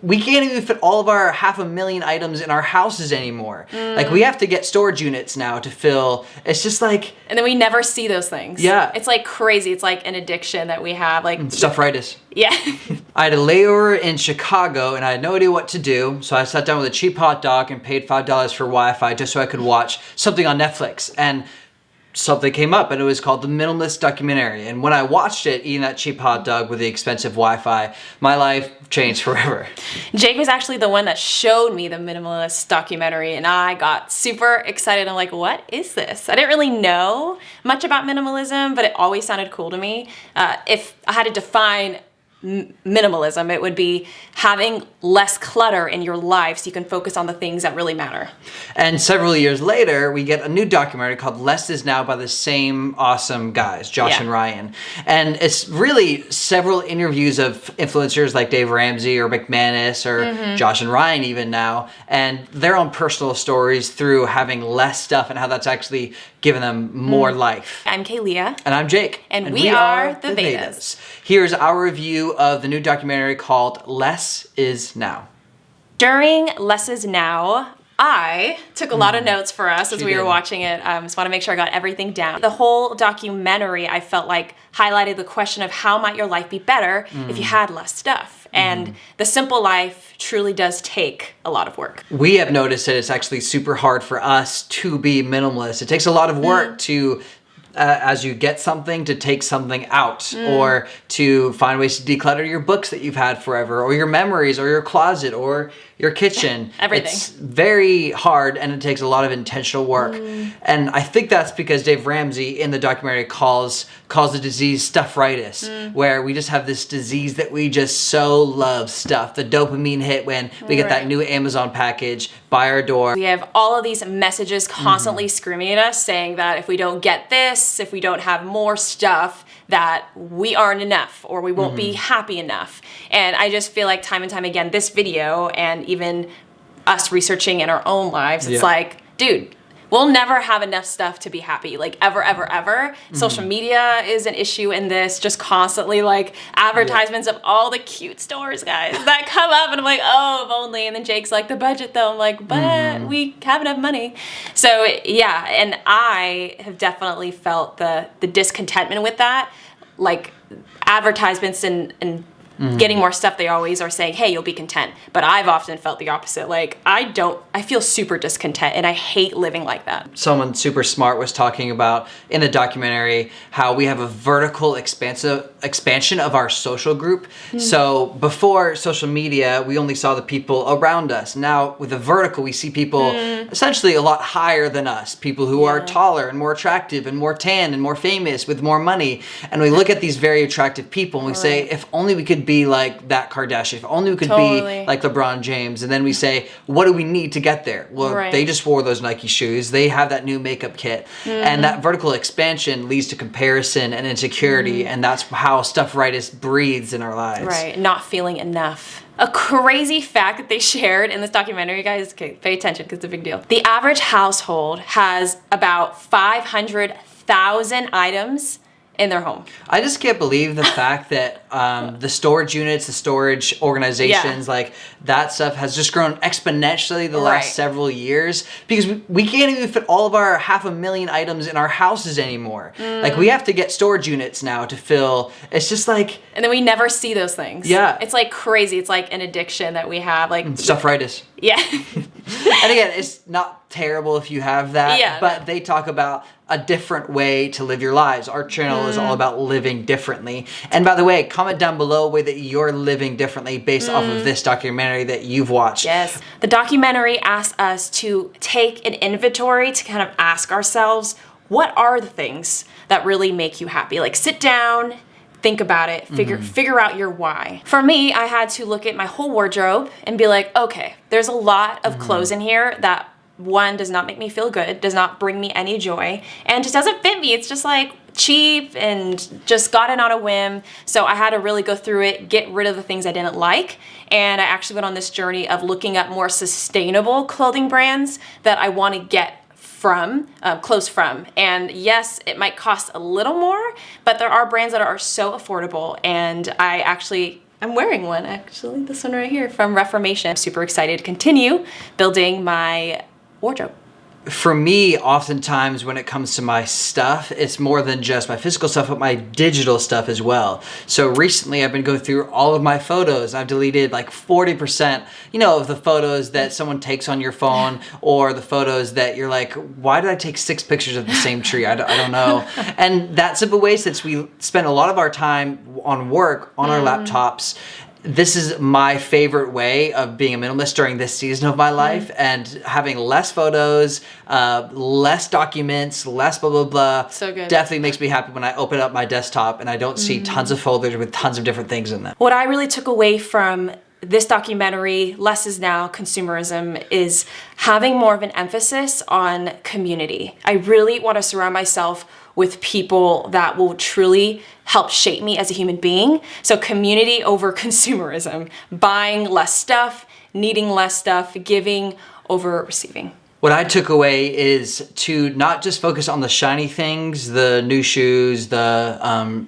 We can't even fit all of our 500,000 items in our houses anymore. Like, we have to get storage units now to fill. It's just like... And then we never see those things. Yeah. It's like crazy. It's like an addiction that we have. Like Stuffritis. Yeah. I had a layover in Chicago and I had no idea what to do. So I sat down with a cheap hot dog and paid $5 for Wi-Fi just so I could watch something on Netflix. And something came up and it was called the Minimalists documentary. And when I watched it, eating that cheap hot dog with the expensive Wi-Fi, my life changed forever. Jake was actually the one that showed me the Minimalists documentary and I got super excited. I'm like, what is this? I didn't really know much about minimalism, but it always sounded cool to me. If I had to define minimalism, it would be having less clutter in your life so you can focus on the things that really matter. And several years later, we get a new documentary called Less Is Now by the same awesome guys, Josh and Ryan. And it's really several interviews of influencers like Dave Ramsey or McManus or Josh and Ryan even now, and their own personal stories through having less stuff and how that's actually given them more life. I'm Kaylia. And I'm Jake. And we are the Vaydas. Here's our review of the new documentary called Less Is Now. During Less Is Now, I took a lot of notes for us as we were watching it. Just want to make sure I got everything down. The whole documentary, I felt like, highlighted the question of how might your life be better if you had less stuff. And the simple life truly does take a lot of work. We have noticed that it's actually super hard for us to be minimalist. It takes a lot of work to as you get something, to take something out or to find ways to declutter your books that you've had forever or your memories or your closet or your kitchen. Everything. It's very hard and it takes a lot of intentional work. And I think that's because Dave Ramsey in the documentary calls the disease Stuffritis, where we just have this disease that we just so love stuff. The dopamine hit when we get that new Amazon package by our door. We have all of these messages constantly screaming at us saying that if we don't get this, if we don't have more stuff, that we aren't enough or we won't be happy enough. And I just feel like time and time again, this video and even us researching in our own lives, it's like, dude, we'll never have enough stuff to be happy, like ever, ever, ever. Social media is an issue in this, just constantly like advertisements of all the cute stores, guys, that come up and I'm like, oh, if only. And then Jake's like, the budget though. I'm like, but we have enough money. So yeah, and I have definitely felt the discontentment with that. Like advertisements and getting more stuff, they always are saying, hey, you'll be content. But I've often felt the opposite. Like, I feel super discontent and I hate living like that. Someone super smart was talking about in the documentary how we have a vertical expansion of our social group. So before social media, we only saw the people around us. Now with the vertical, we see people essentially a lot higher than us. People who are taller and more attractive and more tan and more famous with more money. And we look at these very attractive people and we say, if only we could be like that Kardashian, if only we could be like LeBron James. And then we say, what do we need to get there? Well, they just wore those Nike shoes. They have that new makeup kit. And that vertical expansion leads to comparison and insecurity. And that's how Stuffritis breathes in our lives. Right, not feeling enough. A crazy fact that they shared in this documentary, guys, okay, pay attention because it's a big deal. The average household has about 500,000 items in their home. I just can't believe the fact that the storage units, the storage organizations, like that stuff has just grown exponentially the last several years because we can't even fit all of our 500,000 items in our houses anymore. Like we have to get storage units now to fill. It's just like... And then we never see those things. Yeah. It's like crazy. It's like an addiction that we have. Like Stuffritis. Yeah. And again, it's not terrible if you have that, but they talk about a different way to live your lives. Our channel is all about living differently. And by the way, comment down below a way that you're living differently based off of this documentary that you've watched. Yes. The documentary asks us to take an inventory to kind of ask ourselves, what are the things that really make you happy? Like sit down, think about it, figure out your why. For me, I had to look at my whole wardrobe and be like, okay, there's a lot of clothes in here that one, does not make me feel good, does not bring me any joy, and just doesn't fit me. It's just like cheap and just got it on a whim. So I had to really go through it, get rid of the things I didn't like. And I actually went on this journey of looking at more sustainable clothing brands that I want to get clothes from. And yes, it might cost a little more, but there are brands that are so affordable. And I actually I'm wearing one, actually. This one right here from Reformation. I'm super excited to continue building my wardrobe. For me, oftentimes when it comes to my stuff, it's more than just my physical stuff, but my digital stuff as well. So recently I've been going through all of my photos. I've deleted like 40%, of the photos that someone takes on your phone, or the photos that you're like, why did I take 6 pictures of the same tree? I don't know. And that simple way, since we spend a lot of our time on work, on our laptops, this is my favorite way of being a minimalist during this season of my life, and having less photos, less documents, less blah, blah, blah. So good. Definitely makes me happy when I open up my desktop and I don't see tons of folders with tons of different things in them. What I really took away from this documentary, Less is Now, Consumerism, is having more of an emphasis on community. I really want to surround myself with people that will truly help shape me as a human being. So community over consumerism, buying less stuff, needing less stuff, giving over receiving. What I took away is to not just focus on the shiny things, the new shoes, the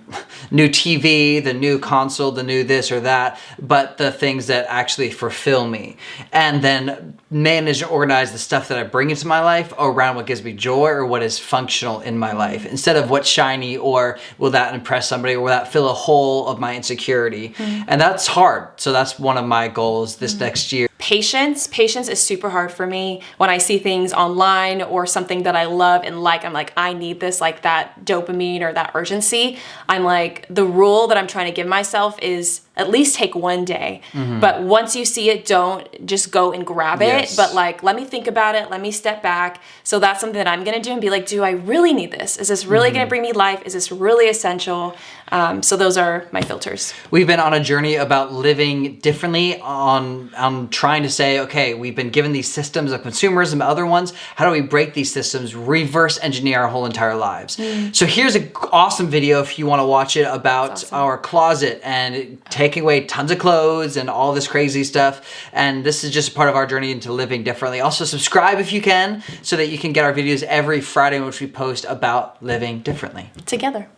new TV, the new console, the new this or that, but the things that actually fulfill me. And then manage and organize the stuff that I bring into my life around what gives me joy or what is functional in my life, instead of what's shiny or will that impress somebody or will that fill a hole of my insecurity. And that's hard. So that's one of my goals this next year. Patience is super hard for me. When I see things online or something that I love and like, I'm like, I need this, like that dopamine or that urgency. I'm like, the rule that I'm trying to give myself is at least take one day. But once you see it, don't just go and grab it. But like, let me think about it. Let me step back. So that's something that I'm going to do and be like, do I really need this? Is this really going to bring me life? Is this really essential? So those are my filters. We've been on a journey about living differently, on trying to say, okay, we've been given these systems of consumerism and other ones. How do we break these systems, reverse engineer our whole entire lives? So here's an awesome video if you want to watch it about our closet and taking away tons of clothes and all this crazy stuff. And this is just a part of our journey into living differently. Also subscribe if you can, so that you can get our videos every Friday in which we post about living differently. Together.